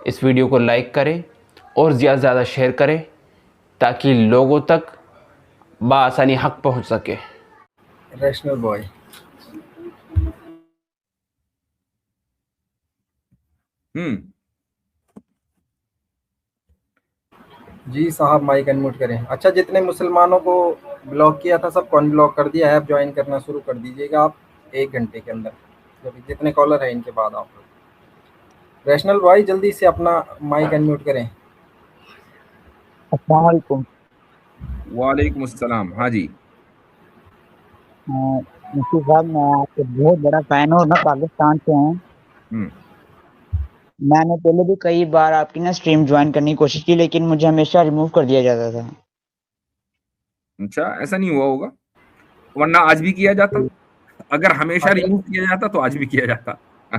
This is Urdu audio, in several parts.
اس ویڈیو کو لائک کریں اور زیادہ سے زیادہ شیئر کریں تاکہ لوگوں تک بآسانی حق پہنچ سکے. ریشنل بوائے جی صاحب مائک انمیوٹ کریں. اچھا جتنے مسلمانوں کو بلاک کیا تھا سب کو ان بلاک کر دیا. ایپ جوائن کرنا شروع کر دیجیے گا آپ 1 گھنٹے کے اندر. جتنے کالر ہیں ان کے بعد آپ ریشنل بھائی جلدی سے اپنا مائک انمیوٹ کریں. السلام علیکم. وعلیکم السلام. ہاں جی مفتی صاحب میں آپ کے بہت بڑا فین ہوں. میں پاکستان سے ہوں. میں نے پہلے بھی کئی بار آپ کی نا اسٹریم جوائن کرنے کی کوشش کی لیکن مجھے ہمیشہ ریموو کر دیا جاتا تھا. اچھا ایسا نہیں ہوا ہوگا ورنہ آج بھی کیا جاتا. اگر ہمیشہ ریموو کیا جاتا تو آج بھی کیا جاتا.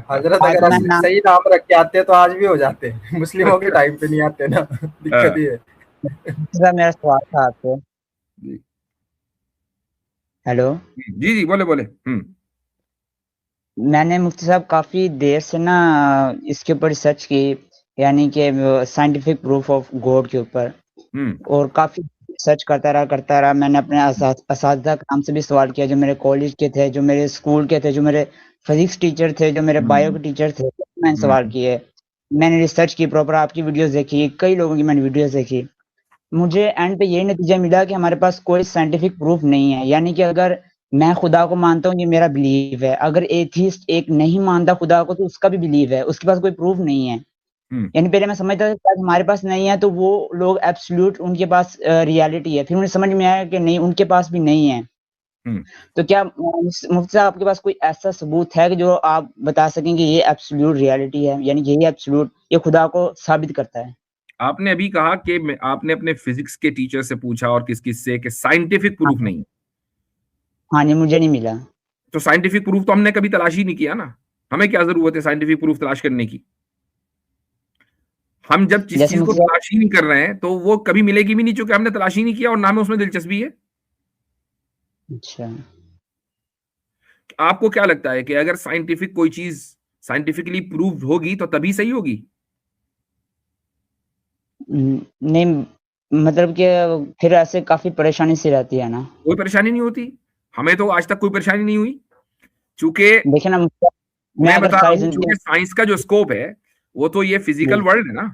حضرت اگر صحیح نام رکھ کے آتے تو آج بھی ہو جاتے. مسلموں کے ٹائم پہ نہیں آتے نا, دقت یہ ہے. میرا سوال تھا آپ سے. ہیلو جی جی بولے بولے. میں نے مفتی صاحب کافی دیر سے نا اس کے اوپر ریسرچ کی, یعنی کہ سائنٹیفک پروف آف گوڈ کے اوپر, اور کافی سرچ کرتا رہا. میں نے اپنے اساتذہ کرام سے بھی سوال کیا جو میرے کالج کے تھے, جو میرے اسکول کے تھے, جو میرے فزکس ٹیچر تھے, جو میرے بایو کے ٹیچر تھے. میں نے سوال کیے, میں نے ریسرچ کی پراپر, آپ کی ویڈیوز دیکھی, کئی لوگوں کی میں نے ویڈیوز دیکھی. مجھے اینڈ پہ یہی نتیجہ ملا کہ ہمارے پاس کوئی سائنٹیفک پروف نہیں ہے. یعنی کہ اگر میں خدا کو مانتا ہوں یہ میرا بلیف ہے, اگر ایتھیسٹ ایک نہیں مانتا خدا کو تو اس کا بھی بلیف ہے, اس کے پاس کوئی پروف نہیں ہے. یعنی پہلے میں سمجھتا تھا کہ ہمارے پاس نہیں ہے تو وہ لوگ ایبسلیوٹ ان کے پاس ریالٹی ہے. پھر مجھے سمجھ میں آیا کہ نہیں, ان کے پاس بھی نہیں ہے. تو کیا مفتی صاحب آپ کے پاس کوئی ایسا ثبوت ہے کہ جو آپ بتا سکیں کہ یہ ایبسلیوٹ ریالٹی ہے, یعنی یہی ایبسلیوٹ یہ خدا کو ثابت کرتا ہے؟ آپ نے ابھی کہا کہ آپ نے اپنے فزکس کے ٹیچر سے پوچھا اور کس سے کہ سائنٹیفک پروف نہیں. ہاں جی, مجھے نہیں ملا. تو سائنٹیفک پروف تو ہم نے کبھی تلاش ہی نہیں کیا نا. ہمیں کیا ضرورت ہے سائنٹیفک پروف تلاش کرنے کی؟ ہم جب جس چیز کو تلاش ہی نہیں کر رہے ہیں تو وہ کبھی ملے گی بھی نہیں, چونکہ ہم نے تلاش ہی نہیں کیا اور نہ ہمیں اس میں دلچسپی ہے. اچھا, آپ کو کیا لگتا ہے کہ اگر سائنٹیفک کوئی چیز سائنٹیفکلی پروف ہوگی تو تبھی صحیح ہوگی؟ نہیں, مطلب کہ پھر ایسے کافی پریشانی سی رہتی ہے نا. کوئی پریشانی نہیں ہوتی, ہمیں تو آج تک کوئی پریشانی نہیں ہوئی. چونکہ دیکھیں نا, میں بتا رہا ہوں چونکہ سائنس کا جو اسکوپ ہے وہ تو یہ فزیکل ورلڈ ہے نا.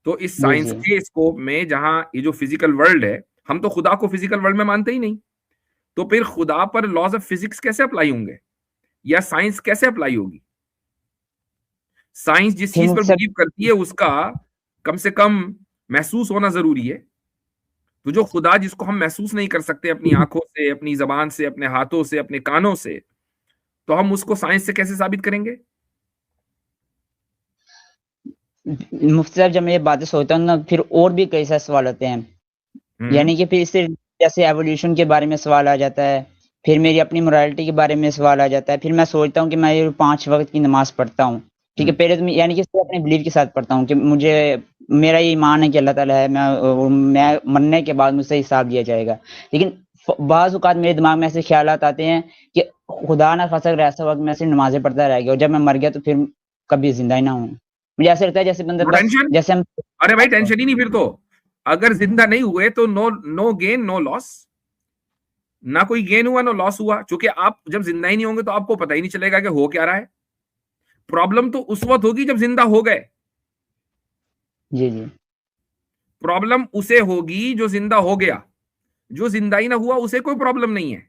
تو اس سائنس کے اسکوپ میں جہاں یہ جو فزیکل ورلڈ ہے, ہم تو خدا کو فزیکل ورلڈ میں مانتے ہی نہیں. تو پھر خدا پر لاز آف فزکس کیسے اپلائی ہوں گے, یا سائنس کیسے اپلائی ہوگی؟ سائنس جس چیز پر بلیو کرتی ہے اس کا کم سے کم محسوس ہونا ضروری ہے. تو جو خدا جس کو ہم محسوس نہیں کر سکتے اپنی آنکھوں سے, اپنی زبان سے, اپنے ہاتھوں سے, اپنے کانوں سے, تو ہم اس کو سائنس سے کیسے ثابت کریں گے؟ مفتی صاحب جب میں یہ باتیں سوچتا ہوں نا, پھر اور بھی کئی سارے سوال ہوتے ہیں. یعنی کہ پھر اس سے جیسے ایولیوشن کے بارے میں سوال آ جاتا ہے, پھر میری اپنی مورالٹی کے بارے میں سوال آ جاتا ہے. پھر میں سوچتا ہوں کہ میں یہ 5 وقت کی نماز پڑھتا ہوں, ٹھیک ہے, پہلے تو یعنی کہ اپنے بلیف کے ساتھ پڑھتا ہوں کہ مجھے میرا یہ ایمان ہے کہ اللہ تعالیٰ ہے, میں مرنے کے بعد مجھ سے حساب لیا جائے گا. لیکن بعض اوقات میرے دماغ میں ایسے خیالات آتے ہیں کہ خدا نہ خاصا اگر ایسا وقت میں صرف نمازیں پڑھتا رہ گیا اور جب میں مر گیا تو پھر کبھی زندہ ہی نہ ہوں. مجھے ایسا لگتا ہے جیسے بندہ جیسے ہم, ارے بھائی ٹینشن ہی نہیں. پھر تو اگر زندہ نہیں ہوئے تو نو گین نو لاس, نہ کوئی گین ہوا نہ لاس ہوا. چونکہ آپ جب زندہ ہی نہیں ہوں گے تو آپ کو پتہ ہی نہیں چلے گا کہ ہو کیا رہا ہے. پرابلم تو اس وقت ہوگی جب زندہ ہو گئے. جی جی, پرابلم اسے ہوگی جو زندہ ہو گیا. جو زندہ ہی نہ ہوا اسے کوئی پرابلم نہیں ہے.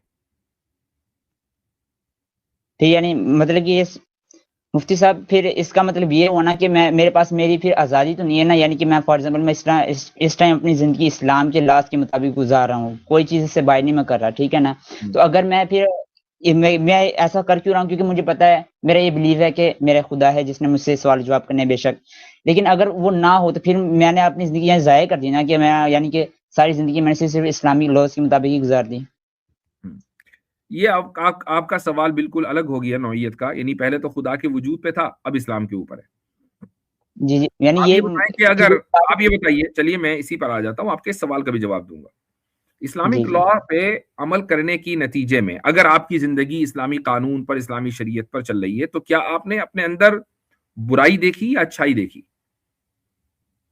ٹھیک, یعنی مطلب کہ مفتی صاحب پھر اس کا مطلب یہ ہونا کہ میرے پاس میری پھر آزادی تو نہیں ہے نا. یعنی کہ میں فار ایگزامپل میں اس ٹائم اپنی زندگی اسلام کے لاس کے مطابق گزار رہا ہوں, کوئی چیز اس سے باہر نہیں میں کر رہا, ٹھیک ہے نا. تو اگر میں پھر میں ایسا کر کیوں رہا ہوں, کیونکہ مجھے پتا ہے, میرا یہ بلیو ہے کہ میرا خدا ہے جس نے مجھ سے سوال جواب کرنے بے شک. لیکن اگر وہ نہ ہو تو پھر میں نے اپنی زندگی یہاں ضائع کر دی نا, کہ میں یعنی کہ ساری زندگی میں نے صرف اسلامی لاز کے مطابق ہی گزار دی. یہ آپ کا سوال بالکل الگ ہو گیا نوعیت کا. یعنی پہلے تو خدا کے وجود پہ تھا, اب اسلام کے اوپر ہے. جی جی, یعنی یہ بتائیں کہ اگر آپ یہ بتائیے, چلیے میں اسی پر آ جاتا ہوں, آپ کے سوال کا بھی جواب دوں گا. اسلامک لا پہ عمل کرنے کی نتیجے میں اگر آپ کی زندگی اسلامی قانون پر, اسلامی شریعت پر چل رہی ہے, تو کیا آپ نے اپنے اندر برائی دیکھی یا اچھائی دیکھی؟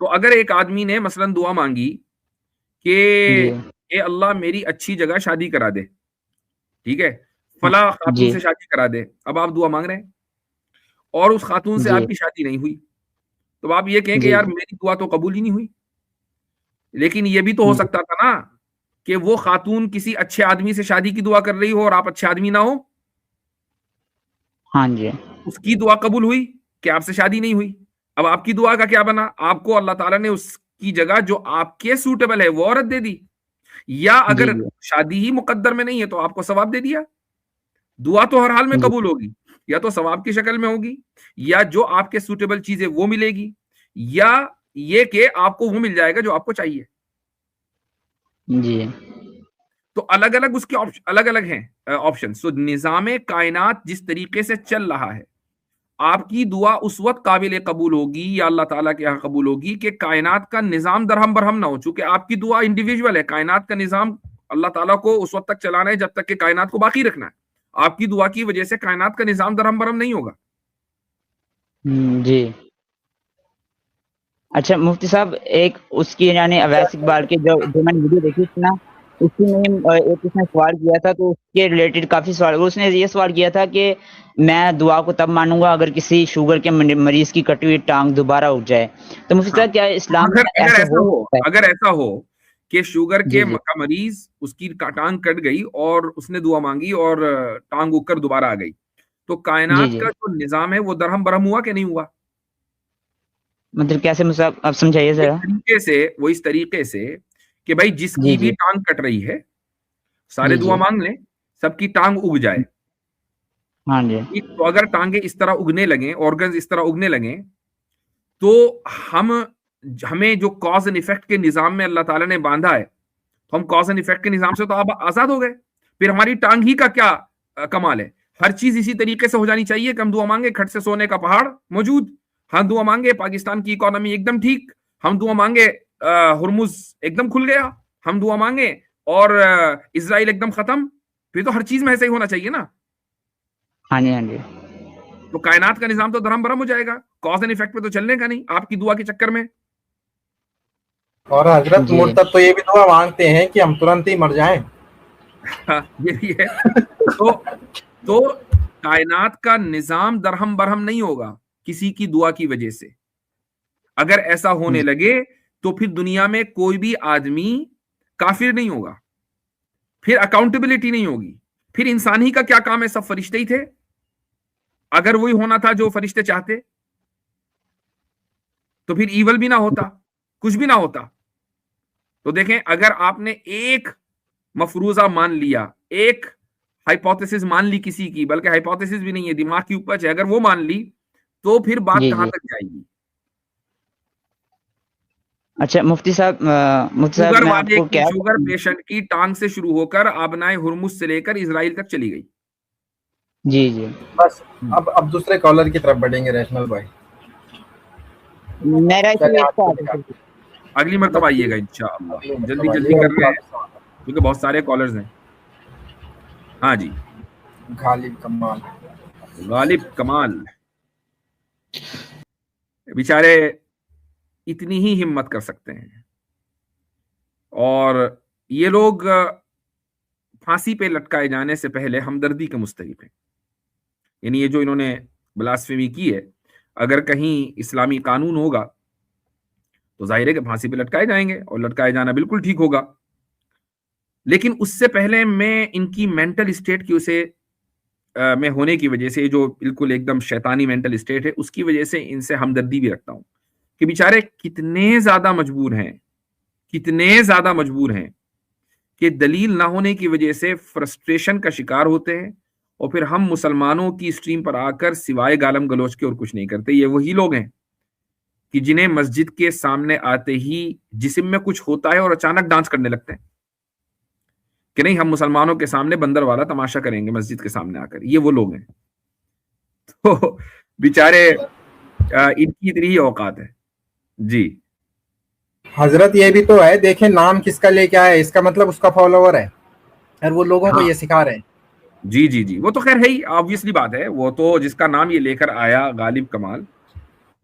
تو اگر ایک آدمی نے مثلا دعا مانگی کہ اے اللہ میری اچھی جگہ شادی کرا دے، ٹھیک ہے، فلاں خاتون سے شادی کرا دے، اب آپ دعا مانگ رہے ہیں اور اس خاتون سے آپ کی شادی نہیں ہوئی، تو آپ یہ کہیں کہ یار میری دعا تو قبول ہی نہیں ہوئی. لیکن یہ بھی تو ہو سکتا تھا نا کہ وہ خاتون کسی اچھے آدمی سے شادی کی دعا کر رہی ہو اور آپ اچھے آدمی نہ ہو. ہاں جی. اس کی دعا قبول ہوئی کہ آپ سے شادی نہیں ہوئی. اب آپ کی دعا کا کیا بنا؟ آپ کو اللہ تعالیٰ نے اس کی جگہ جو آپ کے سوٹیبل ہے وہ عورت دے دی، یا اگر شادی ہی مقدر میں نہیں ہے تو آپ کو ثواب دے دیا. دعا تو ہر حال میں قبول ہوگی، یا تو ثواب کی شکل میں ہوگی، یا جو آپ کے سوٹیبل چیز ہے وہ ملے گی، یا یہ کہ آپ کو وہ مل جائے گا جو آپ کو چاہیے. جی. تو الگ الگ اس کے الگ الگ ہیں آپشن. سو نظام کائنات جس طریقے سے چل رہا ہے، آپ کی دعا اس وقت قابل قبول ہوگی یا اللہ تعالیٰ کے یہاں قبول ہوگی کہ کائنات کا نظام درہم برہم نہ ہو. چونکہ آپ کی دعا انڈیویجول ہے، کائنات کا نظام اللہ تعالیٰ کو اس وقت تک چلانا ہے جب تک کہ کائنات کو باقی رکھنا ہے. آپ کی دعا کی وجہ سے کائنات کا نظام درہم برہم نہیں ہوگا. جی. اچھا مفتی صاحب، ایک اس کی یعنی اویس اقبال کی جو میں نے ویڈیو دیکھی تھی نا، اس میں ایک اس نے سوال کیا تھا، تو اس کے ریلیٹڈ کافی سوال. اس نے یہ سوال کیا تھا کہ میں دعا کو تب مانوں گا اگر کسی شوگر کے مریض کی کٹی ہوئی ٹانگ دوبارہ اٹھ جائے. تو مفتی صاحب کیا اسلام میں اگر ایسا ہو کہ شوگر کے مریض اس کی ٹانگ کٹ گئی اور اس نے دعا مانگی اور ٹانگ اگ کر دوبارہ آ گئی، تو کائنات کا جو نظام ہے وہ درہم برہم ہوا کہ نہیں ہوا؟ مطلب کیسے مصعب آپ سمجھائیے ذرا. وہ اس طریقے سے کہ بھائی جس کی بھی ٹانگ کٹ رہی ہے سارے دعا مانگ لیں، سب کی ٹانگ اگ جائے. ہاں جی. تو اگر ٹانگیں اس طرح اگنے لگیں، آرگنز اس طرح اگنے لگیں، تو ہمیں جو کاز اینڈ ایفیکٹ کے نظام میں اللہ تعالیٰ نے باندھا ہے، تو ہم کاز اینڈ ایفیکٹ کے نظام سے تو آپ آزاد ہو گئے. پھر ہماری ٹانگ ہی کا کیا کمال ہے؟ ہر چیز اسی طریقے سے ہو جانی چاہیے کہ ہم دعا مانگے کھٹ سے سونے کا پہاڑ موجود، ہم دعا مانگے پاکستان کی اکانومی ایک دم ٹھیک، ہم دعا مانگے ہرمز ایک دم کھل گیا، ہم دعا مانگے اور اسرائیل ایک دم ختم. پھر تو ہر چیز میں ایسا ہی ہونا چاہیے نا. ہاں جی. ہاں جی. تو کائنات کا نظام تو درہم برہم ہو جائے گا، کاز اینڈ ایفیکٹ پہ تو چلنے کا نہیں آپ کی دعا کے چکر میں. اور حضرت مرتد تو یہ بھی دعا مانگتے ہیں کہ ہم ترنت ہی مر جائیں. یہ بھی ہے. تو کائنات کا نظام درہم برہم نہیں ہوگا کسی کی دعا کی وجہ سے. اگر ایسا ہونے لگے تو پھر دنیا میں کوئی بھی آدمی کافر نہیں ہوگا، پھر اکاؤنٹیبلٹی نہیں ہوگی. پھر انسان ہی کا کیا کام ہے؟ سب فرشتے ہی تھے. اگر وہی ہونا تھا جو فرشتے چاہتے تو پھر ایول بھی نہ ہوتا، کچھ بھی نہ ہوتا. تو دیکھیں، اگر آپ نے ایک مفروضہ مان لیا، ایک ہائپوتھیسس مان لی کسی کی، بلکہ ہائپوتھیسس بھی نہیں ہے، دماغ کی اپج ہے، اگر وہ مان لی تو پھر بات کہاں تک جائے گی؟ اچھا مفتی صاحب، شوگر پیشنٹ کی ٹانگ سے شروع ہو کر آبنائے ہرمز سے لے کر اسرائیل تک چلی گئی. جی. بس اب دوسرے کالر کی طرف بڑھیں گے ریشنل بھائی. اگلی مرتبہ آئیے گا انشاءاللہ، جلدی کر رہے ہیں کیونکہ بہت سارے کالرز ہیں. ہاں جی. غالب کمال بیچارے اتنی ہی ہمت کر سکتے ہیں، اور یہ لوگ پھانسی پہ لٹکائے جانے سے پہلے ہمدردی کے مستحق ہیں. یعنی یہ جو انہوں نے بلاسفیمی کی ہے، اگر کہیں اسلامی قانون ہوگا تو ظاہر ہے کہ پھانسی پہ لٹکائے جائیں گے، اور لٹکائے جانا بالکل ٹھیک ہوگا. لیکن اس سے پہلے میں ان کی مینٹل اسٹیٹ کی اسے میں ہونے کی وجہ سے، جو بالکل ایک دم شیطانی مینٹل اسٹیٹ ہے، اس کی وجہ سے ان سے ہمدردی بھی رکھتا ہوں کہ بیچارے کتنے زیادہ مجبور ہیں کہ دلیل نہ ہونے کی وجہ سے فرسٹریشن کا شکار ہوتے ہیں، اور پھر ہم مسلمانوں کی اسٹریم پر آ کر سوائے گالم گلوچ کے اور کچھ نہیں کرتے. یہ وہی لوگ ہیں کہ جنہیں مسجد کے سامنے آتے ہی جسم میں کچھ ہوتا ہے اور اچانک ڈانس کرنے لگتے ہیں کہ نہیں ہم مسلمانوں کے سامنے بندر والا تماشا کریں گے مسجد کے سامنے آ کر. یہ وہ لوگ ہیں. تو بیچارے ان کی اتنی ہی اوقات ہے. جی حضرت یہ بھی تو ہے، دیکھیں نام کس کا لے کے آیا ہے، اس کا مطلب اس کا فالوور ہے اور وہ لوگوں کو یہ سکھا رہے ہیں. جی وہ تو خیر ہے ہی، آبویسلی بات ہے. وہ تو جس کا نام یہ لے کر آیا غالب کمال،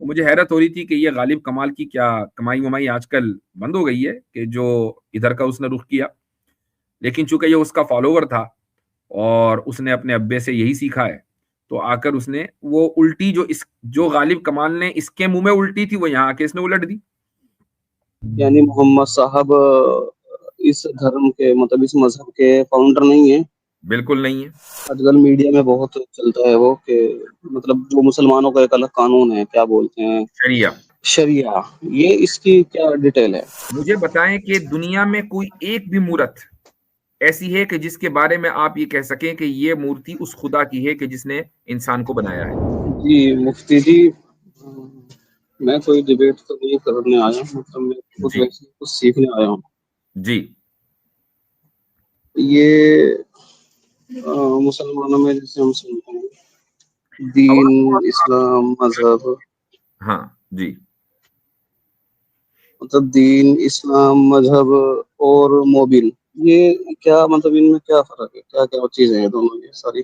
مجھے حیرت ہو رہی تھی کہ یہ غالب کمال کی کیا کمائی ومائی آج کل بند ہو گئی ہے کہ جو ادھر کا اس نے رخ کیا، لیکن چونکہ یہ اس کا فالوور تھا اور اس نے اپنے ابے سے یہی سیکھا ہے، تو آ کر اس نے وہ الٹی جو غالب کمال نے اس کے منہ میں الٹی تھی وہ یہاں آ کے اس نے الٹ دی. یعنی محمد صاحب اس دھرم کے مطلب اس مذہب کے فاؤنڈر نہیں ہیں؟ بالکل نہیں ہے. آج کل میڈیا میں بہت چلتا ہے وہ کہ مطلب جو مسلمانوں کا ایک الگ قانون ہے، کیا بولتے ہیں، شریعہ، یہ اس کی کیا ڈیٹیل ہے؟ مجھے بتائیں کہ دنیا میں کوئی ایک بھی مورت ایسی ہے کہ جس کے بارے میں آپ یہ کہہ سکیں کہ یہ مورتی اس خدا کی ہے کہ جس نے انسان کو بنایا ہے؟ جی مفتی جی، میں کوئی ڈیبیٹ تو نہیں کرنے آیا ہوں، مطلب میں خود ویسے کچھ سیکھنے آیا ہوں. جی یہ مسلمانوں میں جیسے ہم سنتے ہیں دین، اسلام، مذہب، ہاں جی، مطلب دین، اسلام، مذہب اور موبن، یہ کیا مطلب ان میں کیا فرق ہے، کیا کیا چیزیں ہیں دونوں یہ ساری؟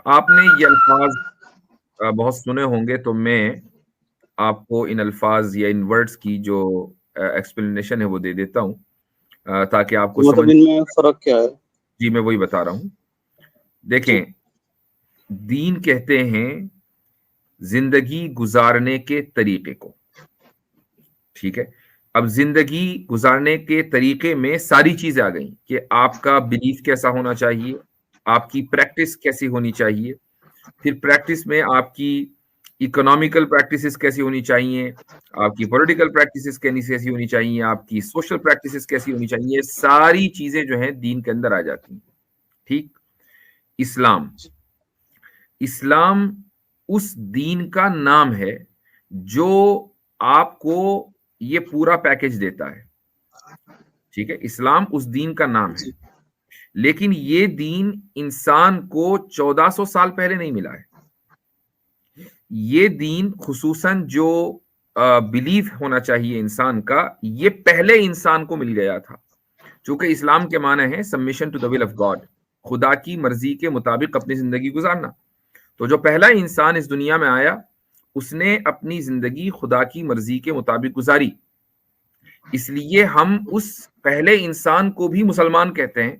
آپ نے یہ الفاظ بہت سنے ہوں گے، تو میں آپ کو ان الفاظ یا ان ورڈز کی جو ایکسپلینیشن ہے وہ دے دیتا ہوں تاکہ آپ کو مطلب سمجھ. ان میں فرق کیا ہے؟ جی میں وہی بتا رہا ہوں. دیکھیں، دین کہتے ہیں زندگی گزارنے کے طریقے کو، ٹھیک ہے. اب زندگی گزارنے کے طریقے میں ساری چیزیں آ گئیں کہ آپ کا بلیف کیسا ہونا چاہیے، آپ کی پریکٹس کیسی ہونی چاہیے، پھر پریکٹس میں آپ کی اکنامیکل پریکٹسز کیسی ہونی چاہیے، آپ کی پولیٹیکل پریکٹسز کیسی ہونی چاہیے، آپ کی سوشل پریکٹسز کیسی ہونی چاہیے. ساری چیزیں جو ہیں دین کے اندر آ جاتی ہیں. ٹھیک. اسلام اس دین کا نام ہے جو آپ کو یہ پورا پیکج دیتا ہے. ٹھیک ہے، اسلام اس دین کا نام ہے، لیکن یہ دین انسان کو 1400 سال پہلے نہیں ملا ہے. یہ دین خصوصاً جو بلیف ہونا چاہیے انسان کا، یہ پہلے انسان کو مل گیا تھا. چونکہ اسلام کے معنی ہے submission to the will of God, خدا کی مرضی کے مطابق اپنی زندگی گزارنا. تو جو پہلا انسان اس دنیا میں آیا اس نے اپنی زندگی خدا کی مرضی کے مطابق گزاری. اس لیے ہم اس پہلے انسان کو بھی مسلمان کہتے ہیں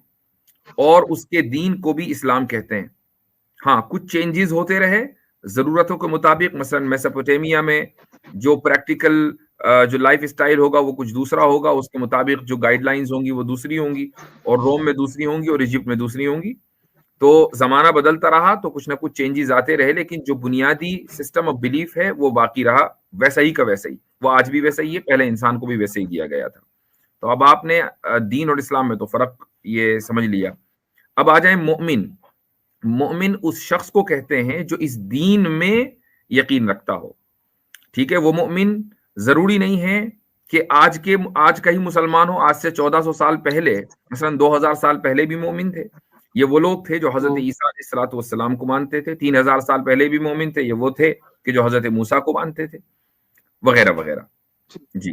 اور اس کے دین کو بھی اسلام کہتے ہیں. ہاں کچھ چینجز ہوتے رہے ضرورتوں کے مطابق، مثلا میسوپوٹیمیا میں جو پریکٹیکل جو لائف اسٹائل ہوگا وہ کچھ دوسرا ہوگا، اس کے مطابق جو گائیڈ لائنز ہوں گی وہ دوسری ہوں گی، اور روم میں دوسری ہوں گی اور ایجپٹ میں دوسری ہوں گی. تو زمانہ بدلتا رہا تو کچھ نہ کچھ چینجز آتے رہے، لیکن جو بنیادی سسٹم آف بلیف ہے وہ باقی رہا ویسا ہی کا ویسا ہی. وہ آج بھی ویسا ہی ہے، پہلے انسان کو بھی ویسے ہی دیا گیا تھا. تو اب آپ نے دین اور اسلام میں تو فرق یہ سمجھ لیا. اب آ جائیں مومن. مومن اس شخص کو کہتے ہیں جو اس دین میں یقین رکھتا ہو. ٹھیک ہے، وہ مومن ضروری نہیں ہے کہ آج کا ہی مسلمان ہو. آج سے 1400 سال پہلے، مثلا 2000 سال پہلے بھی مومن تھے. یہ وہ لوگ تھے جو حضرت عیسیٰ علیہ الصلوۃ والسلام کو مانتے تھے. 3000 سال پہلے بھی مومن تھے. یہ وہ تھے کہ جو حضرت موسیٰ کو مانتے تھے، وغیرہ وغیرہ. جی.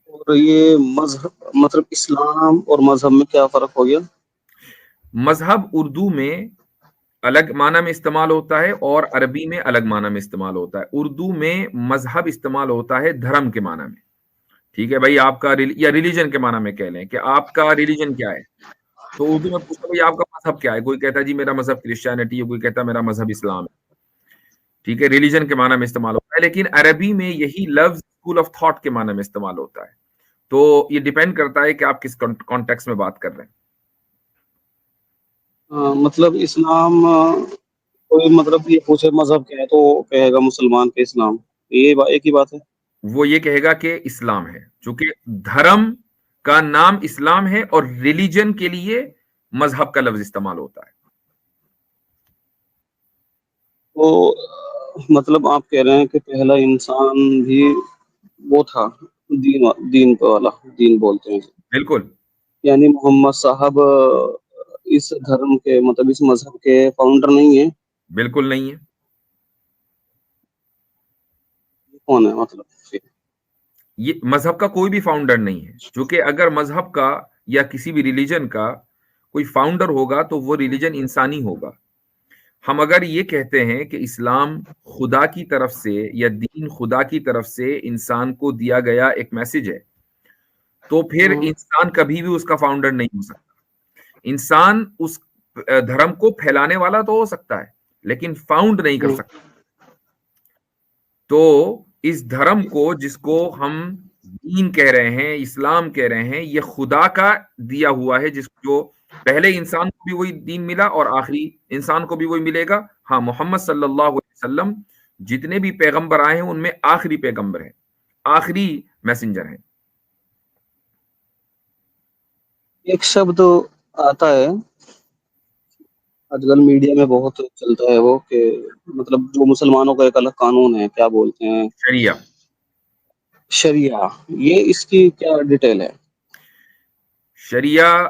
اور یہ مذہب مطلب اسلام اور مذہب میں کیا فرق ہو گیا؟ مذہب اردو میں الگ معنی میں استعمال ہوتا ہے اور عربی میں الگ معنی میں استعمال ہوتا ہے. اردو میں مذہب استعمال ہوتا ہے دھرم کے معنی میں. ٹھیک ہے بھائی، آپ کا یا ریلیجن کے معنی میں کہہ لیں کہ آپ کا ریلیجن کیا ہے. تو اردو میں پوچھتا بھائی آپ کا مذہب کیا ہے، کوئی کہتا ہے جی میرا مذہب کرسچینٹی ہے، کوئی کہتا ہے میرا مذہب اسلام ہے. ٹھیک ہے، ریلیجن کے معنی میں استعمال ہوتا ہے. لیکن عربی میں یہی لفظ اسکول آف تھاٹ کے معنی میں استعمال ہوتا ہے. تو یہ ڈیپینڈ کرتا ہے کہ آپ کس کانٹیکس میں بات کر رہے ہیں. مطلب اسلام کوئی مطلب یہ پوچھے مذہب کیا ہے تو کہے گا مسلمان کے اسلام، یہ ایک ہی بات ہے. وہ یہ کہے گا کہ اسلام ہے، چونکہ دھرم کا نام اسلام ہے اور ریلیجن کے لیے مذہب کا لفظ استعمال ہوتا ہے. تو مطلب آپ کہہ رہے ہیں کہ پہلا انسان بھی وہ تھا دین والا، دین بولتے ہیں. بالکل. یعنی محمد صاحب اس دھرم کے مطلب اس مذہب کے فاؤنڈر نہیں ہیں؟ بالکل نہیں ہے. کون ہے مطلب؟ یہ مذہب کا کوئی بھی فاؤنڈر نہیں ہے، چونکہ اگر مذہب کا یا کسی بھی ریلیجن کا کوئی فاؤنڈر ہوگا تو وہ ریلیجن انسانی ہوگا. ہم اگر یہ کہتے ہیں کہ اسلام خدا کی طرف سے یا دین خدا کی طرف سے انسان کو دیا گیا ایک میسج ہے، تو پھر انسان کبھی بھی اس کا فاؤنڈر نہیں ہو سکتا. انسان اس دھرم کو پھیلانے والا تو ہو سکتا ہے لیکن فاؤنڈ نہیں کر سکتا. تو اس دھرم کو، جس کو ہم دین کہہ رہے ہیں، اسلام کہہ رہے ہیں، یہ خدا کا دیا ہوا ہے، جس جو پہلے انسان کو بھی وہی دین ملا اور آخری انسان کو بھی وہی ملے گا. ہاں، محمد صلی اللہ علیہ وسلم جتنے بھی پیغمبر آئے ہیں ان میں آخری پیغمبر ہیں، آخری میسنجر ہیں. ایک شبد آتا ہے آج کل میڈیا میں بہت چلتا ہے وہ، کہ مطلب جو مسلمانوں کا ایک الگ قانون ہے، کیا بولتے ہیں، شریعہ. شریعہ. یہ اس کی کیا ڈیٹیل ہے؟ شریعہ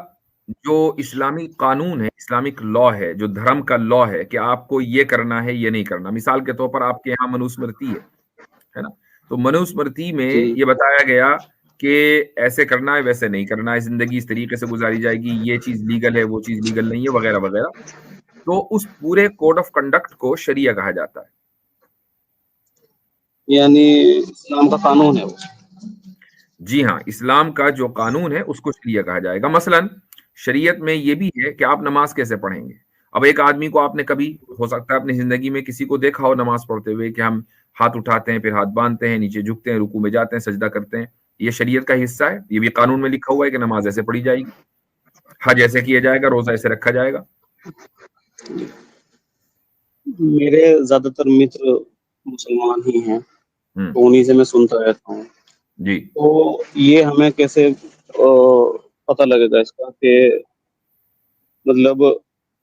جو اسلامی قانون ہے، اسلامک لا ہے، جو دھرم کا لا ہے کہ آپ کو یہ کرنا ہے، یہ نہیں کرنا. مثال کے طور پر آپ کے یہاں منوسمرتی ہے نا، تو منوسمرتی میں یہ بتایا گیا کہ ایسے کرنا ہے، ویسے نہیں کرنا ہے، زندگی اس طریقے سے گزاری جائے گی، یہ چیز لیگل ہے، وہ چیز لیگل نہیں ہے، وغیرہ وغیرہ. تو اس پورے کوڈ آف کنڈکٹ کو شریعہ کہا جاتا ہے. یعنی اسلام کا قانون ہے وہ. جی ہاں، اسلام کا جو قانون ہے اس کو شریعہ کہا جائے گا. مثلا شریعت میں یہ بھی ہے کہ آپ نماز کیسے پڑھیں گے. اب ایک آدمی کو آپ نے کبھی ہو سکتا ہے اپنی زندگی میں کسی کو دیکھا ہو نماز پڑھتے ہوئے کہ ہم ہاتھ اٹھاتے ہیں، پھر ہاتھ باندھتے ہیں، نیچے جھکتے ہیں، رکوع میں جاتے ہیں، سجدہ کرتے ہیں. یہ شریعت کا حصہ ہے، یہ بھی قانون میں لکھا ہوا ہے کہ نماز ایسے پڑھی جائے گی، حج ایسے کیا جائے گا، روزہ ایسے رکھا جائے گا. میرے زیادہ تر متر مسلمان ہی ہیں، تو انہیں سے میں سنتا رہتا ہوں. جی، تو یہ ہمیں کیسے پتہ لگے گا اس کا کہ مطلب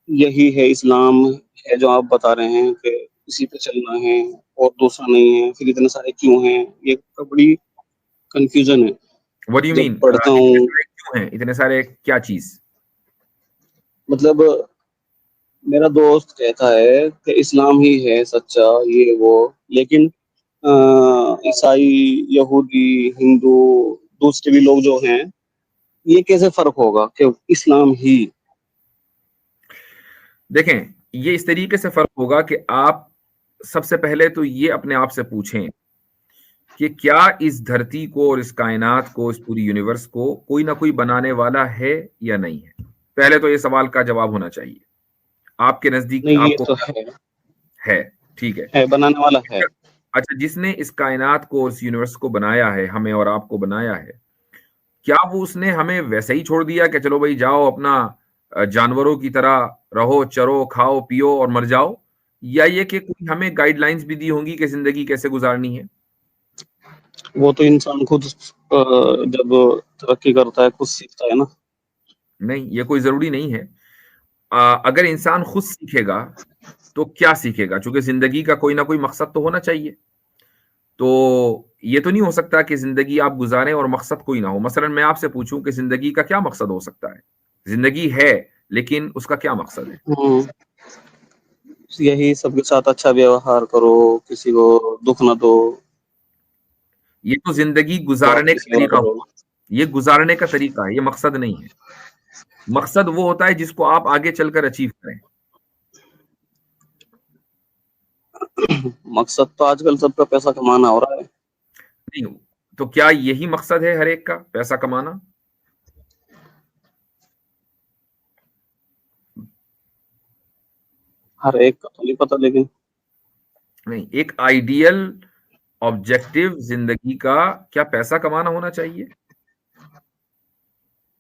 یہی ہے اسلام ہے جو آپ بتا رہے ہیں کہ اسی پہ چلنا ہے اور دوسرا نہیں ہے؟ پھر اتنے سارے کیوں ہیں؟ یہ بڑی کنفیوژن ہے. What do you mean؟ پڑھتا ہوں کیوں ہیں اتنے سارے، کیا چیز؟ مطلب میرا دوست کہتا ہے کہ اسلام ہی ہے سچا، یہ وہ، لیکن عیسائی، یہودی، ہندو، دوسرے بھی لوگ جو ہیں، یہ کیسے فرق ہوگا کہ اسلام ہی؟ دیکھیں، یہ اس طریقے سے فرق ہوگا کہ آپ سب سے پہلے تو یہ اپنے آپ سے پوچھیں کہ کیا اس دھرتی کو اور اس کائنات کو، اس پوری یونیورس کو کوئی نہ کوئی بنانے والا ہے یا نہیں ہے. پہلے تو یہ سوال کا جواب ہونا چاہیے. آپ کے نزدیک نہیں، آپ یہ کو تو ہے، ٹھیک ہے، بنانے والا ہے. اچھا، جس نے اس کائنات کو، اس یونیورس کو بنایا ہے، ہمیں اور آپ کو بنایا ہے، کیا وہ اس نے ہمیں ویسے ہی چھوڑ دیا کہ چلو بھائی جاؤ اپنا جانوروں کی طرح رہو، چرو، کھاؤ، پیو اور مر جاؤ؟ یا یہ کہ کوئی ہمیں گائیڈ لائنز بھی دی ہوں گی کہ زندگی کیسے گزارنی ہے؟ وہ تو انسان خود جب ترقی کرتا ہے خود سیکھتا ہے نا. نہیں، یہ کوئی ضروری نہیں ہے. اگر انسان خود سیکھے گا تو کیا سیکھے گا؟ چونکہ زندگی کا کوئی نہ کوئی مقصد تو ہونا چاہیے. تو یہ تو نہیں ہو سکتا کہ زندگی آپ گزاریں اور مقصد کوئی نہ ہو. مثلا میں آپ سے پوچھوں کہ زندگی کا کیا مقصد ہو سکتا ہے؟ زندگی ہے لیکن اس کا کیا مقصد ہے؟ یہی سب کے ساتھ اچھا ویوہار کرو، کسی کو دکھ نہ دو. یہ تو زندگی گزارنے کا طریقہ ہو، یہ گزارنے کا طریقہ ہے، یہ مقصد نہیں ہے. مقصد وہ ہوتا ہے جس کو آپ آگے چل کر اچیو کریں. مقصد تو آج کل سب کا پیسہ کمانا ہو رہا ہے. نہیں، تو کیا یہی مقصد ہے ہر ایک کا، پیسہ کمانا؟ ہر ایک کا تو نہیں پتا، لیکن نہیں، ایک آئیڈیل آبجیکٹو زندگی کا کیا پیسہ کمانا ہونا چاہیے؟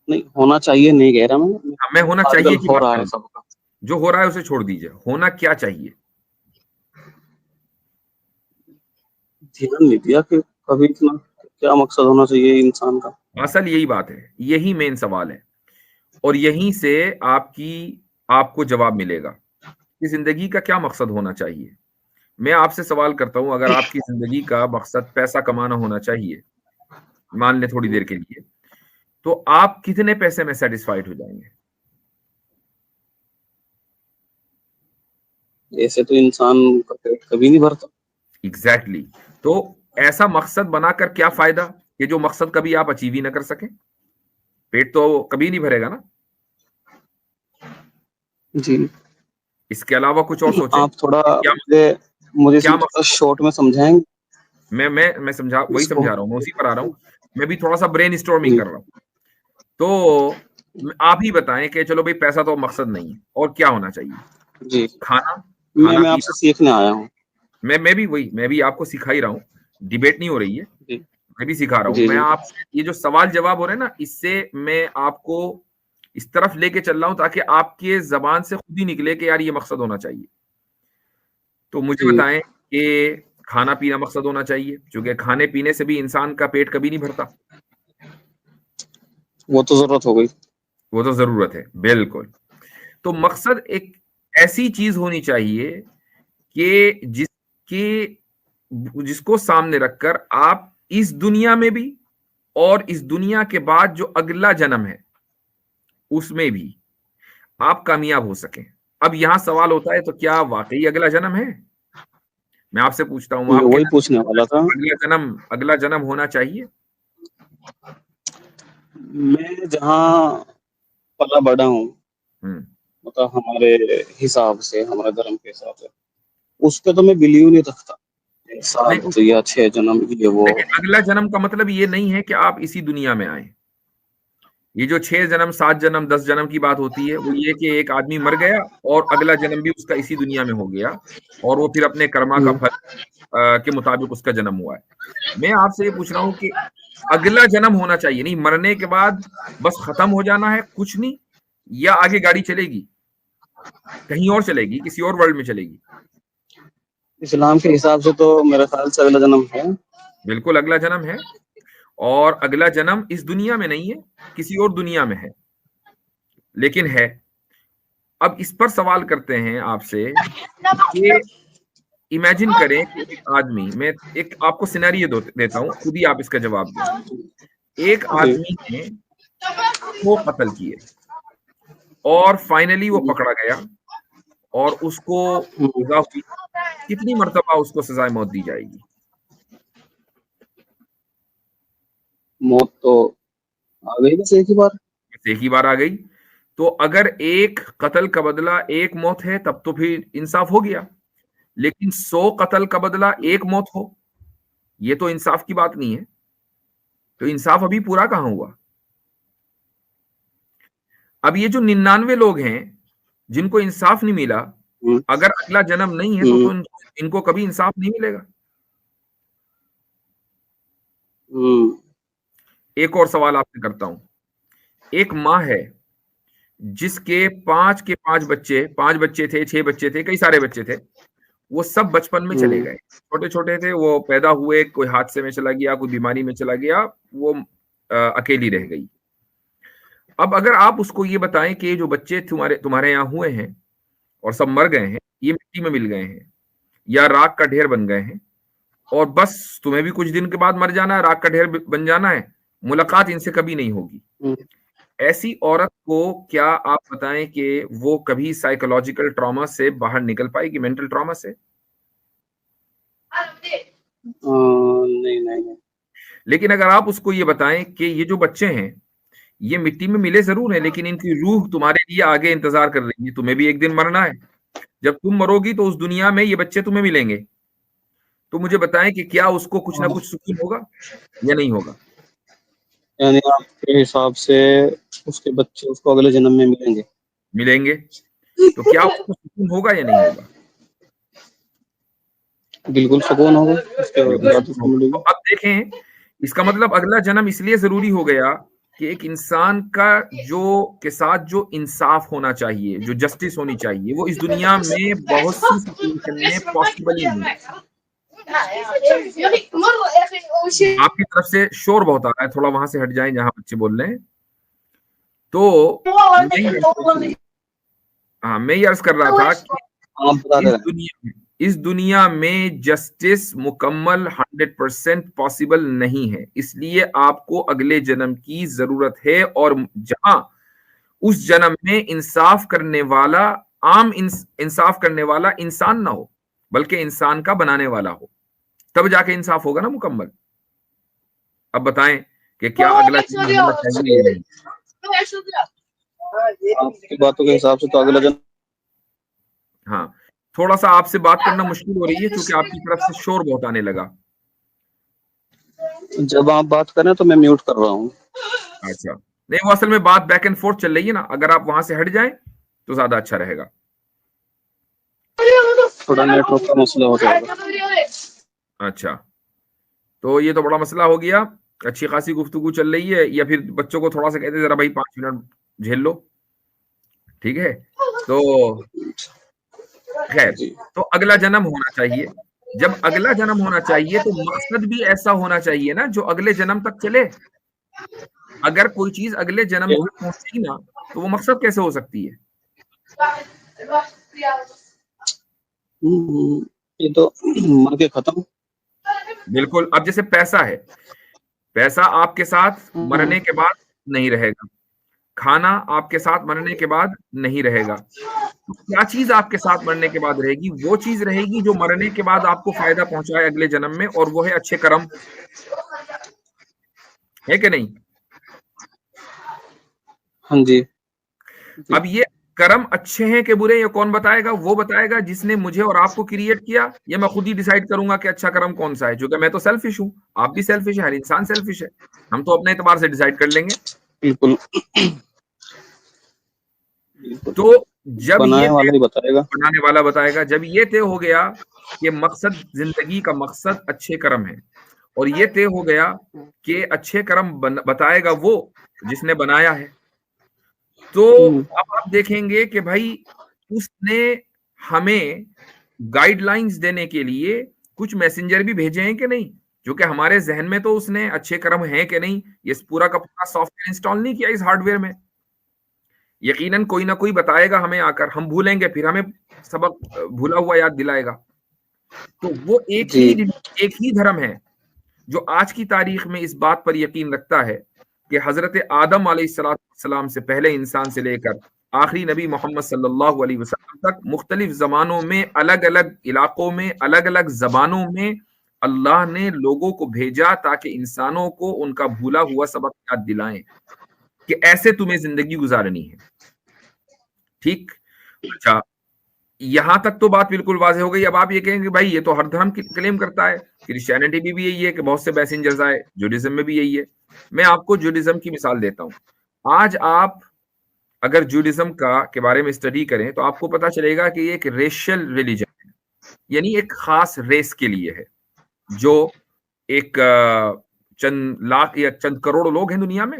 نہیں ہونا چاہیے، نہیں کہہ رہا میں. ہمیں ہونا آج چاہیے کل کہ ہو رہا ہے سب کا. جو ہو رہا ہے اسے چھوڑ دیجئے، ہونا کیا چاہیے؟ دھیان نہیں دیا کہ کبھی اتنا کیا مقصد ہونا چاہیے انسان کا. اصل یہی بات ہے، یہی مین سوال ہے، اور یہیں سے آپ کو جواب ملے گا کہ زندگی کا کیا مقصد ہونا چاہیے. میں آپ سے سوال کرتا ہوں، اگر آپ کی زندگی کا مقصد پیسہ کمانا ہونا چاہیے، مان لیں تھوڑی دیر کے لیے، تو آپ کتنے پیسے میں سیٹسفائیڈ ہو جائیں گے؟ ایسے تو انسان کا پیٹ کبھی نہیں بھرتا. ایگزیکٹلی. تو ایسا مقصد بنا کر کیا فائدہ کہ جو مقصد کبھی آپ اچیو ہی نہ کر سکیں؟ پیٹ تو کبھی نہیں بھرے گا نا. جی. اس کے علاوہ کچھ اور سوچیں. آپ تھوڑا مجھے شارٹ میں سمجھائیں گے. میں سمجھا وہی سمجھا رہا ہوں, میں اسی پر آ رہا ہوں. میں بھی تھوڑا سا برین اسٹارمنگ کر رہا ہوں. تو آپ ہی بتائیں کہ چلو بھائی پیسہ تو مقصد نہیں ہے, اور کیا ہونا چاہیے؟ جی کھانا میں آپ سے سیکھنے آیا ہوں. میں بھی آپ کو سکھا ہی رہا ہوں, ڈیبیٹ نہیں ہو رہی ہے, جی میں بھی سکھا رہا ہوں. جی میں آپ سے یہ جو سوال جواب ہو رہے ہیں نا, اس سے میں آپ کو اس طرف لے کے چل رہا ہوں تاکہ آپ کے زبان سے خود ہی نکلے کہ یار یہ مقصد ہونا چاہیے. تو مجھے بتائیں کہ کھانا پینا مقصد ہونا چاہیے, کیونکہ کھانے پینے سے بھی انسان کا پیٹ کبھی نہیں بھرتا. وہ تو ضرورت ہو گئی, وہ تو ضرورت ہے, بالکل. تو مقصد ایک ایسی چیز ہونی چاہیے کہ جس کو سامنے رکھ کر آپ اس دنیا میں بھی اور اس دنیا کے بعد جو اگلا جنم ہے اس میں بھی آپ کامیاب ہو سکیں. اب یہاں سوال ہوتا ہے, تو کیا واقعی اگلا جنم ہے؟ میں آپ سے پوچھتا ہوں, آپ وہی پوچھنے والا تھا. اگلا جنم ہونا چاہیے؟ میں جہاں پلا بڑا ہوں, مطلب ہمارے حساب سے, ہمارے دھرم کے حساب سے, اس پہ تو میں بلیو نہیں رکھتا. 7 یا 6 جنم یہ وہ. اگلا جنم کا مطلب یہ نہیں ہے کہ آپ اسی دنیا میں آئیں. یہ جو 6 جنم 7 جنم 10 جنم کی بات ہوتی ہے, وہ یہ کہ ایک آدمی مر گیا اور اگلا جنم بھی اس کا اسی دنیا میں ہو گیا, اور وہ پھر اپنے کرما کا پھل کے مطابق اس کا جنم ہوا ہے. میں آپ سے یہ پوچھ رہا ہوں کہ اگلا جنم ہونا چاہیے, نہیں مرنے کے بعد بس ختم ہو جانا ہے, کچھ نہیں, یا آگے گاڑی چلے گی, کہیں اور چلے گی, کسی اور ورلڈ میں چلے گی؟ اسلام کے حساب سے تو میرے خیال سے اگلا جنم ہے. بالکل اگلا جنم ہے, اور اگلا جنم اس دنیا میں نہیں ہے, کسی اور دنیا میں ہے, لیکن ہے. اب اس پر سوال کرتے ہیں آپ سے کہ امیجن کریں کہ ایک آدمی, میں ایک آپ کو سینیریو دیتا ہوں, خود ہی آپ اس کا جواب دیں. ایک آدمی نے 2 قتل کیے اور فائنلی وہ پکڑا گیا اور اس کو سزا ہوئی. کتنی مرتبہ اس کو سزائے موت دی جائے گی؟ موت تو آ گئی, بس ایک ہی بار آ گئی. تو اگر ایک قتل کا بدلہ 1 موت ہے تب تو پھر انصاف ہو گیا, لیکن 100 قتل کا بدلہ 1 موت ہو, یہ تو انصاف کی بات نہیں ہے. تو انصاف ابھی پورا کہاں ہوا؟ اب یہ جو 99 لوگ ہیں جن کو انصاف نہیں ملا, اگر اگلا جنم نہیں ہے تو ان کو کبھی انصاف نہیں ملے گا. ایک اور سوال آپ سے کرتا ہوں. ایک ماں ہے جس کے 5 بچے, 5 بچے تھے, 6 بچے تھے, کئی سارے بچے تھے, وہ سب بچپن میں چلے گئے, چھوٹے چھوٹے تھے, وہ پیدا ہوئے, کوئی حادثے میں چلا گیا, کوئی بیماری میں چلا گیا, وہ اکیلی رہ گئی. اب اگر آپ اس کو یہ بتائیں کہ جو بچے تمہارے یہاں ہوئے ہیں اور سب مر گئے ہیں, یہ مٹی میں مل گئے ہیں یا راک کا ڈھیر بن گئے ہیں, اور بس تمہیں بھی کچھ دن کے بعد مر جانا ہے, راک کا ڈھیر بن جانا ہے, ملاقات ان سے کبھی نہیں ہوگی, ایسی عورت کو کیا آپ بتائیں کہ وہ کبھی سائیکولوجیکل ٹراما سے باہر نکل پائے گی, مینٹل ٹراما سے؟ نہیں. لیکن اگر آپ اس کو یہ بتائیں کہ یہ جو بچے ہیں یہ مٹی میں ملے ضرور ہیں, لیکن ان کی روح تمہارے لیے آگے انتظار کر رہی ہے, تمہیں بھی ایک دن مرنا ہے, جب تم مرو گی تو اس دنیا میں یہ بچے تمہیں ملیں گے, تو مجھے بتائیں کہ کیا اس کو کچھ نہ کچھ سکون ہوگا یا نہیں ہوگا؟ یعنی آپ کے حساب سے اس کے بچے اس کو اگلے جنم میں ملیں گے, تو کیا اس کو سکون ہوگا یا نہیں ہوگا؟ بالکل سکون ہوگا. تو اب دیکھیں, اس کا مطلب اگلا جنم اس لیے ضروری ہو گیا کہ ایک انسان کا کے ساتھ جو انصاف ہونا چاہیے, جو جسٹس ہونی چاہیے, وہ اس دنیا میں بہت سی سچویشن میں پاسبل ہی نہیں. آپ کی طرف سے شور بہت آ رہا ہے, تھوڑا وہاں سے ہٹ جائیں جہاں بچے بول رہے ہیں. تو میں یہ عرض کر رہا تھا کہ اس دنیا میں جسٹس مکمل 100% پاسبل نہیں ہے, اس لیے آپ کو اگلے جنم کی ضرورت ہے, اور جہاں اس جنم میں انصاف کرنے والا عام انصاف کرنے والا انسان نہ ہو بلکہ انسان کا بنانے والا ہو, تب جا کے انصاف ہوگا نا مکمل. اب بتائیں کہ کیا اگلا جنم ہونا چاہیے یا نہیں؟ آپ کی باتوں کے حساب سے تو اگلا جنم ہاں تھوڑا سا آپ سے بات کرنا مشکل ہو رہی ہے کیونکہ آپ کی طرف سے شور بہت آنے لگا. جب آپ بات کریں تو میں میوٹ کر رہا ہوں. اچھا نہیں وہ اصل میں بات بیک اینڈ فورتھ چل رہی ہے نا, اگر آپ وہاں سے ہٹ جائیں تو زیادہ اچھا رہے گا. تھوڑا نیٹ ورک کا مسئلہ ہو جائے گا. اچھا تو یہ تو بڑا مسئلہ ہو گیا. اچھی خاصی گفتگو چل رہی ہے, یا پھر بچوں کو تھوڑا سا کہتے ذرا بھائی 5 منٹ جھیل لو, ٹھیک ہے. تو خیر, جی تو اگلا جنم ہونا چاہیے. جب اگلا جنم ہونا چاہیے تو مقصد بھی ایسا ہونا چاہیے نا جو اگلے جنم تک چلے. اگر کوئی چیز اگلے جنم تک پہنچے گی نا تو وہ مقصد کیسے ہو سکتی ہے؟ یہ تو مر کے ختم. بالکل. اب جیسے پیسہ ہے, پیسہ آپ کے ساتھ مرنے کے بعد نہیں رہے گا, کھانا آپ کے ساتھ مرنے کے بعد نہیں رہے گا. کیا چیز آپ کے ساتھ مرنے کے بعد رہے گی؟ وہ چیز رہے گی جو مرنے کے بعد آپ کو فائدہ پہنچائے اگلے جنم میں, اور وہ ہے اچھے کرم, ہے کہ نہیں؟ ہاں جی. اب یہ کرم اچھے ہیں کہ برے یہ کون بتائے گا؟ وہ بتائے گا جس نے مجھے اور آپ کو کریٹ کیا, یا میں خود ہی ڈیسائیڈ کروں گا کہ اچھا کرم کون سا ہے؟ کیونکہ میں تو سیلفش ہوں, آپ بھی سیلفش ہے, ہر انسان سیلفش ہے, ہم تو اپنے اعتبار سے ڈیسائیڈ کر لیں گے. بالکل. تو جب یہ بنانے والا ہی بتائے گا. بنانے والا بتائے گا. جب یہ طے ہو گیا کہ مقصد زندگی کا مقصد اچھے کرم ہے, اور یہ طے ہو گیا کہ اچھے کرم بتائے گا وہ جس نے بنایا ہے, تو اب آپ دیکھیں گے کہ بھائی اس نے ہمیں گائیڈ لائنز دینے کے لیے کچھ میسنجر بھی بھیجے ہیں کہ نہیں, جو کہ ہمارے ذہن میں تو اس نے اچھے کرم ہیں کہ نہیں یہ پورا کا پورا سافٹ ویئر انسٹال نہیں کیا اس ہارڈ ویئر میں. یقیناً کوئی نہ کوئی بتائے گا ہمیں آ کر, ہم بھولیں گے, پھر ہمیں سبق بھولا ہوا یاد دلائے گا. تو وہ ایک ہی دھرم ہے جو آج کی تاریخ میں اس بات پر یقین رکھتا ہے کہ حضرت آدم علیہ السلام سے پہلے انسان سے لے کر آخری نبی محمد صلی اللہ علیہ وسلم تک مختلف زمانوں میں الگ الگ علاقوں میں الگ الگ زبانوں میں اللہ نے لوگوں کو بھیجا تاکہ انسانوں کو ان کا بھولا ہوا سبق یاد دلائیں کہ ایسے تمہیں زندگی گزارنی ہے. ٹھیک, اچھا یہاں تک تو بات بالکل واضح ہو گئی. اب آپ یہ کہیں کہ بھائی یہ تو ہر دھرم کلیم کرتا ہے, کرسچینٹی بھی یہی ہے کہ بہت سے پیسنجرز آئے, جوڈیزم میں بھی یہی ہے. میں آپ کو جوڈیزم کی مثال دیتا ہوں. آج آپ اگر جوڈیزم کے بارے میں اسٹڈی کریں تو آپ کو پتا چلے گا کہ یہ ایک ریشل ریلیجن ہے, یعنی ایک خاص ریس کے لیے ہے, جو ایک چند لاکھ یا چند کروڑ لوگ ہیں دنیا میں,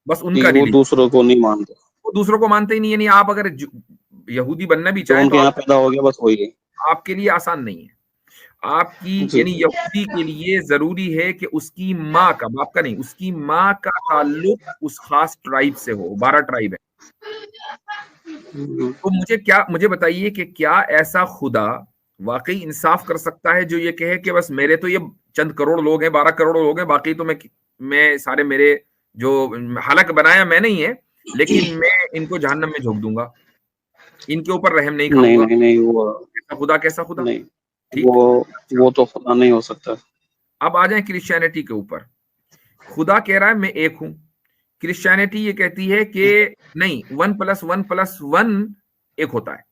بس ان کا وہ دوسروں کو نہیں مانتے, وہ دوسروں کو مانتے ہی نہیں. یعنی آپ اگر یہودی بننا بھی چاہیں ان کے یہاں پیدا ہو گیا بس وہی ہے, آپ کے لیے آسان نہیں ہے. آپ کی یعنی یہودی کے لیے ضروری ہے کہ اس کی ماں کا, باپ کا نہیں, اس کی ماں کا تعلق اس خاص ٹرائب سے ہو. 12 ٹرائب ہے. تو مجھے بتائیے کہ کیا ایسا خدا واقعی انصاف کر سکتا ہے جو یہ کہے کہ بس میرے تو یہ چند کروڑ لوگ ہیں, 12 کروڑ لوگ ہیں, باقی تو میں سارے میرے جو حلق بنایا میں نہیں ہے, لیکن میں ان کو جہنم میں جھونک دوں گا, ان کے اوپر رحم نہیں کھاؤں گا. نہیں وہ خدا کیسا خدا؟ نہیں, وہ تو خدا نہیں ہو سکتا. اب آ جائیں کرسچینٹی کے اوپر. خدا کہہ رہا ہے میں ایک ہوں, کرسچینٹی یہ کہتی ہے کہ نہیں 1+1+1 ایک ہوتا ہے.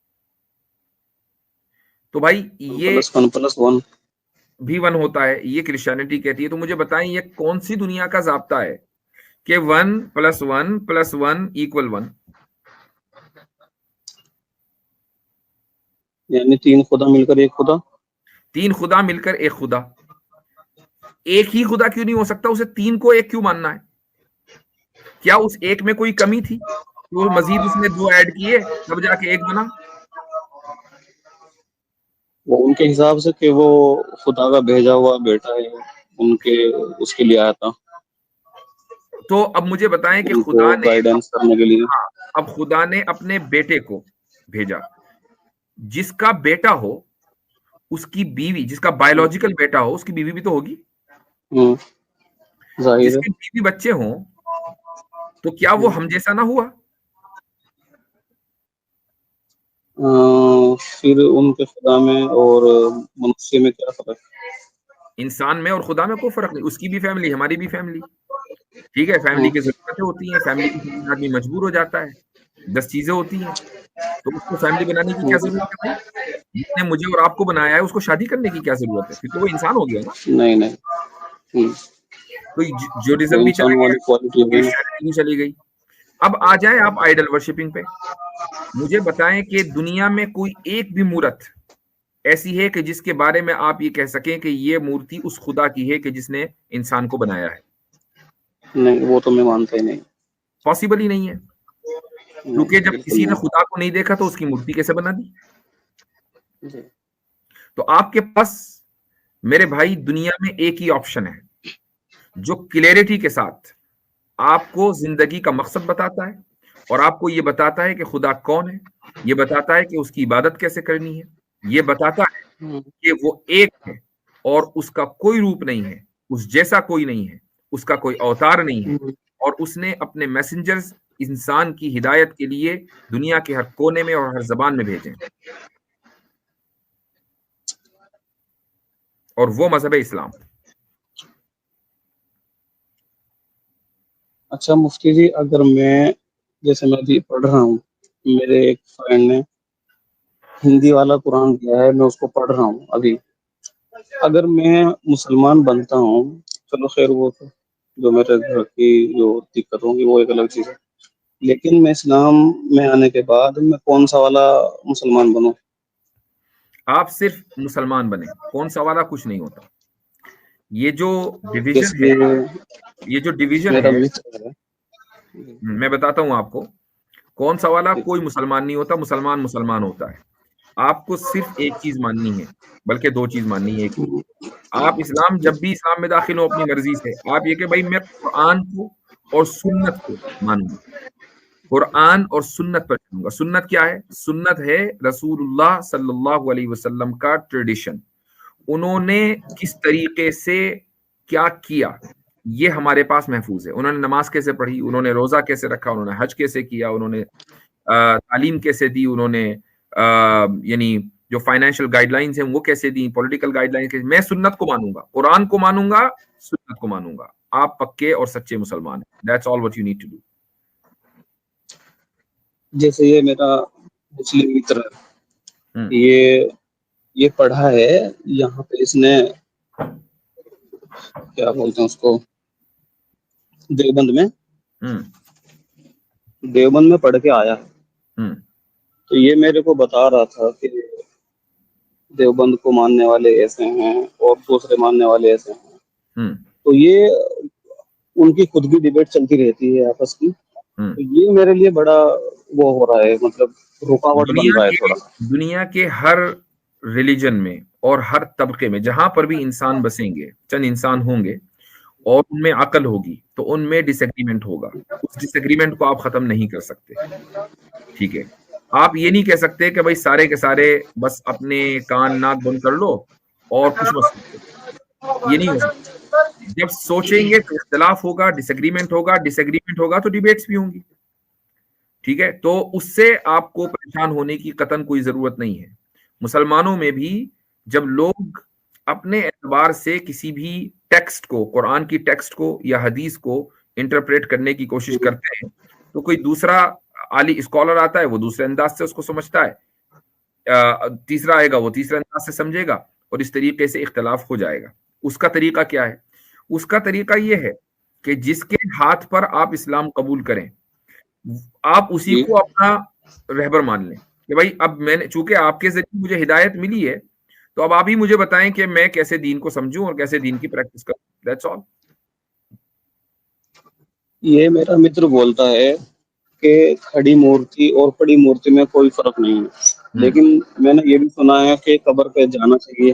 تو بھائی یہ 1+1 بھی 1 ہوتا ہے, یہ کرسچینٹی کہتی ہے. تو مجھے بتائیں یہ کون سی دنیا کا ضابطہ ہے کہ 1+1+1 = 1؟ یعنی 3 خدا مل کر ایک خدا, 3 خدا مل کر ایک خدا. ایک ہی خدا کیوں نہیں ہو سکتا؟ اسے 3 کو ایک کیوں ماننا ہے؟ کیا اس ایک میں کوئی کمی تھی؟ وہ مزید اس نے 2 ایڈ کیے تب جا کے ایک بنا. وہ ان کے حساب سے کہ وہ خدا کا بھیجا ہوا بیٹا ہے, ان کے اس کے لیے آیا تھا. تو اب مجھے بتائیں کہ خدا نے گائیڈنس کرنے کے لیے, اب خدا نے اپنے بیٹے کو بھیجا. جس کا بیٹا ہو اس کی بیوی, جس کا بایولوجیکل بیٹا ہو اس کی بیوی بھی تو ہوگی. جس کے بیوی بچے ہوں تو کیا وہ ہم جیسا نہ ہوا؟ پھر ان کے خدا میں اور منشیہ میں کیا فرق ہے؟ انسان میں اور خدا میں کوئی فرق نہیں. اس کی بھی فیملی, ہماری بھی فیملی. ٹھیک ہے, فیملی کی ضرورتیں ہوتی ہیں, فیملی کی آدمی مجبور ہو جاتا ہے, 10 چیزیں ہوتی ہیں. تو اس کو فیملی بنانے کی کیا ضرورت ہے بھائی؟ جس نے مجھے اور آپ کو بنایا ہے اس کو شادی کرنے کی کیا ضرورت ہے؟ پھر تو وہ انسان ہو گیا نا. نہیں تو جوڈیزم بھی چلا گیا, کرسچینٹی بھی چلی گئی. اب آ جائیں آپ آئیڈل ورشپنگ پہ. مجھے بتائیں کہ دنیا میں کوئی ایک بھی مورت ایسی ہے کہ جس کے بارے میں آپ یہ کہہ سکیں کہ یہ مورتی اس خدا کی ہے کہ جس نے انسان کو بنایا ہے؟ نہیں, وہ تو میں مانتا ہی نہیں. پاسبل ہی نہیں ہے, کیونکہ جب کسی نے خدا کو نہیں دیکھا تو اس کی مورتی کیسے بنا دی؟ تو آپ کے پاس میرے بھائی دنیا میں ایک ہی آپشن ہے جو کلیئرٹی کے ساتھ آپ کو زندگی کا مقصد بتاتا ہے, اور آپ کو یہ بتاتا ہے کہ خدا کون ہے, یہ بتاتا ہے کہ اس کی عبادت کیسے کرنی ہے, یہ بتاتا ہے کہ وہ ایک ہے اور اس کا کوئی روپ نہیں ہے, اس جیسا کوئی نہیں ہے, اس کا کوئی اوتار نہیں ہے, اور اس نے اپنے میسنجرز انسان کی ہدایت کے لیے دنیا کے ہر کونے میں اور ہر زبان میں بھیجیں, اور وہ مذہب اسلام. اچھا مفتی جی, اگر میں جیسے میں ابھی پڑھ رہا ہوں, میرے ایک فرینڈ نے ہندی والا قرآن دیا ہے, میں اس کو پڑھ رہا ہوں ابھی. اگر میں مسلمان بنتا ہوں, چلو خیر وہ تو جو میرے گھر کی جو دقت ہوگی وہ ایک الگ چیز ہے, لیکن میں اسلام میں آنے کے بعد میں کون سا والا مسلمان بنوں؟ آپ صرف مسلمان بنے, کون سا والا کچھ نہیں ہوتا. یہ جو ڈویژن جیسے ہے, یہ جو ڈویژن میرا ہے, متر ہے, میں بتاتا ہوں آپ کو, کون سا والا کوئی مسلمان نہیں ہوتا, مسلمان مسلمان ہوتا ہے. آپ کو صرف ایک چیز ماننی ہے, بلکہ دو چیز ماننی ہے. آپ اسلام جب بھی اسلام میں داخل ہو اپنی مرضی سے, آپ یہ کہ بھائی میں قرآن کو اور سنت کو مانوں گا, قرآن اور سنت پر چلوں گا. سنت کیا ہے؟ سنت ہے رسول اللہ صلی اللہ علیہ وسلم کا ٹریڈیشن. انہوں نے کس طریقے سے کیا کیا یہ ہمارے پاس محفوظ ہے. انہوں نے نماز کیسے پڑھی, انہوں نے روزہ کیسے رکھا, انہوں نے حج کیسے کیا, انہوں نے تعلیم کیسے دی, انہوں نے یعنی جو فائنینشیل گائیڈ لائنز ہیں وہ کیسے دی, پولیٹیکل گائیڈ لائنز کیسے. میں سنت کو مانوں گا, قرآن کو مانوں گا, سنت کو مانوں گا. آپ پکے اور سچے مسلمان ہیں. That's all what you need to do. جیسے یہ میرا مسلم متر ہے, یہ پڑھا ہے یہاں پہ, اس نے کیا بولتے ہیں اس کو, دیوبند میں پڑھ کے آیا. تو یہ میرے کو بتا رہا تھا کہ دیوبند کو ماننے والے ایسے ہیں اور دوسرے ماننے والے ایسے ہیں. تو یہ ان کی خود کی ڈیبیٹ چلتی رہتی ہے آپس کی. تو یہ میرے لیے بڑا وہ ہو رہا ہے, مطلب رکاوٹ بن رہا ہے تھوڑا. دنیا کے ہر ریلیجن میں اور ہر طبقے میں جہاں پر بھی انسان بسیں گے, چند انسان ہوں گے اور ان میں عقل ہوگی, تو ان میں ڈس ایگریمنٹ ہوگا. اس ڈس ایگریمنٹ کو آپ ختم نہیں کر سکتے. ٹھیک ہے, آپ یہ نہیں کہہ سکتے کہ بھائی سارے کے سارے بس اپنے کان ناک بند کر لو اور کچھ مت سوچو. یہ نہیں ہو سکتا. جب سوچیں گے تو اختلاف ہوگا, ڈس ایگریمنٹ ہوگا, ڈس ایگریمنٹ ہوگا تو ڈیبیٹس بھی ہوں گی. ٹھیک ہے, تو اس سے آپ کو پریشان ہونے کی قطعاً کوئی ضرورت نہیں ہے. مسلمانوں میں بھی جب لوگ اپنے اعتبار سے کسی بھی ٹیکسٹ کو, قرآن کی ٹیکسٹ کو یا حدیث کو انٹرپریٹ کرنے کی کوشش کرتے ہیں, تو کوئی دوسرا عالی اسکالر آتا ہے, وہ دوسرے انداز سے اس کو سمجھتا ہے, تیسرا آئے گا وہ تیسرے انداز سے سمجھے گا, اور اس طریقے سے اختلاف ہو جائے گا. اس کا طریقہ کیا ہے؟ اس کا طریقہ یہ ہے کہ جس کے ہاتھ پر آپ اسلام قبول کریں, آپ اسی کو اپنا رہبر مان لیں کہ بھائی اب میں نے, چونکہ آپ کے ذریعے مجھے ہدایت ملی ہے, تو اب آپ ہی مجھے بتائیں کہ میں کیسے دین کو سمجھوں اور کیسے دین کی پریکٹس کروں. That's all. یہ میرا متر بولتا ہے کہ کھڑی مورتی اور پڑی مورتی میں کوئی فرق نہیں ہے, لیکن میں نے یہ بھی سنا ہے کہ قبر پہ جانا چاہیے.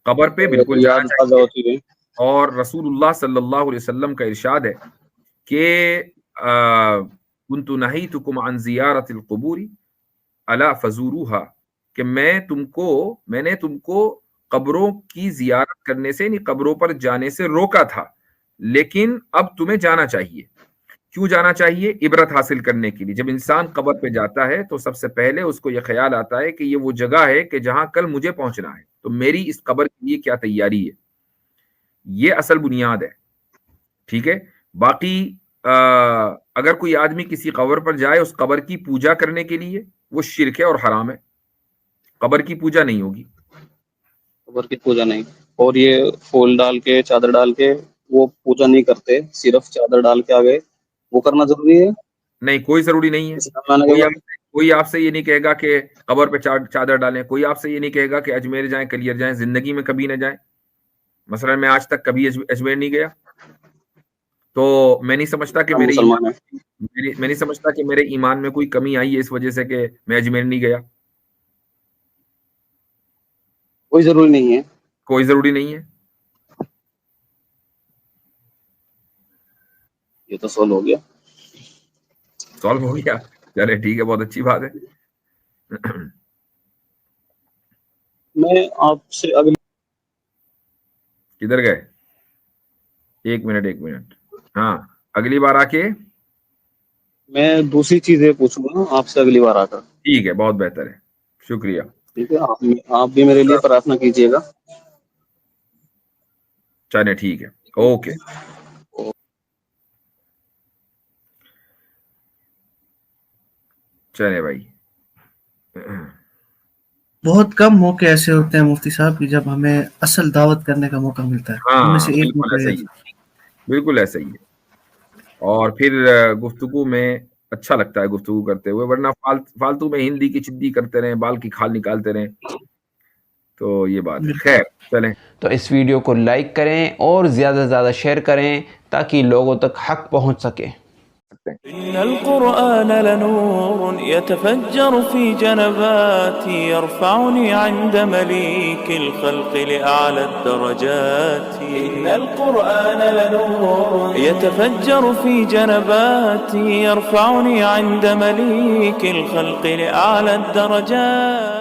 قبر پہ بالکل جانا چاہیے, اور رسول اللہ صلی اللہ علیہ وسلم کا ارشاد ہے کہ كنت نهيتكم عن زیارت القبور الا فزوروها, کہ میں نے تم کو قبروں کی زیارت کرنے سے, یعنی قبروں پر جانے سے روکا تھا, لیکن اب تمہیں جانا چاہیے. کیوں جانا چاہیے؟ عبرت حاصل کرنے کے لیے. جب انسان قبر پہ جاتا ہے تو سب سے پہلے اس کو یہ خیال آتا ہے کہ یہ وہ جگہ ہے کہ جہاں کل مجھے پہنچنا ہے, تو میری اس قبر کے لیے کیا تیاری ہے. یہ اصل بنیاد ہے. ٹھیک ہے, باقی اگر کوئی آدمی کسی قبر پر جائے اس قبر کی پوجا کرنے کے لیے، وہ شرک ہے اور حرام ہے. قبر کی پوجا نہیں ہوگی. قبر کی پوجا نہیں. اور یہ پھول ڈال کے چادر ڈال کے وہ پوجا نہیں کرتے، صرف چادر ڈال کے آگے وہ کرنا ضروری ہے؟ نہیں، کوئی ضروری نہیں ہے. کوئی آپ سے یہ نہیں کہے گا کہ قبر پہ چادر ڈالیں. کوئی آپ سے یہ نہیں کہے گا کہ اجمیر جائیں، کلیر جائیں. زندگی میں کبھی نہ جائیں. مثلا میں آج تک کبھی اجمیر نہیں گیا، تو میں نہیں سمجھتا کہ میرے ایمان میں کوئی کمی آئی ہے اس وجہ سے کہ میں اجمیر نہیں گیا. کوئی ضروری نہیں ہے. کوئی ضروری نہیں ہے. یہ تو سولو ہو گیا. سالو ہو گیا. چلے ٹھیک ہے، بہت اچھی بات ہے. میں آپ سے اگلی کدھر گئے؟ ایک منٹ. ہاں، اگلی بار آ کے میں دوسری چیزیں پوچھوں گا آپ سے اگلی بار آ کر. ٹھیک ہے، بہت بہتر ہے. شکریہ. ٹھیک ہے، آپ بھی میرے لیے پرارتھنا کیجیے گا. چلے ٹھیک ہے، اوکے. چلے بھائی. بہت کم موقع ایسے ہوتے ہیں مفتی صاحب کہ جب ہمیں اصل دعوت کرنے کا موقع ملتا ہے. ان میں ہاں، سے ایک بالکل موقع ایسا ہے. ہی ہے. بالکل ایسا ہی ہے. اور پھر گفتگو میں اچھا لگتا ہے گفتگو کرتے ہوئے، ورنہ فالتو میں ہندی کی چدی کرتے رہیں، بال کی کھال نکالتے رہیں. تو یہ بات ہے. خیر، چلیں. تو اس ویڈیو کو لائک کریں اور زیادہ سے زیادہ شیئر کریں تاکہ لوگوں تک حق پہنچ سکے. إن القرآن لنور يتفجر في جنباتي يرفعني عند مليك الخلق لأعلى الدرجات. إن القرآن لنور يتفجر في جنباتي يرفعني عند مليك الخلق لأعلى الدرجات.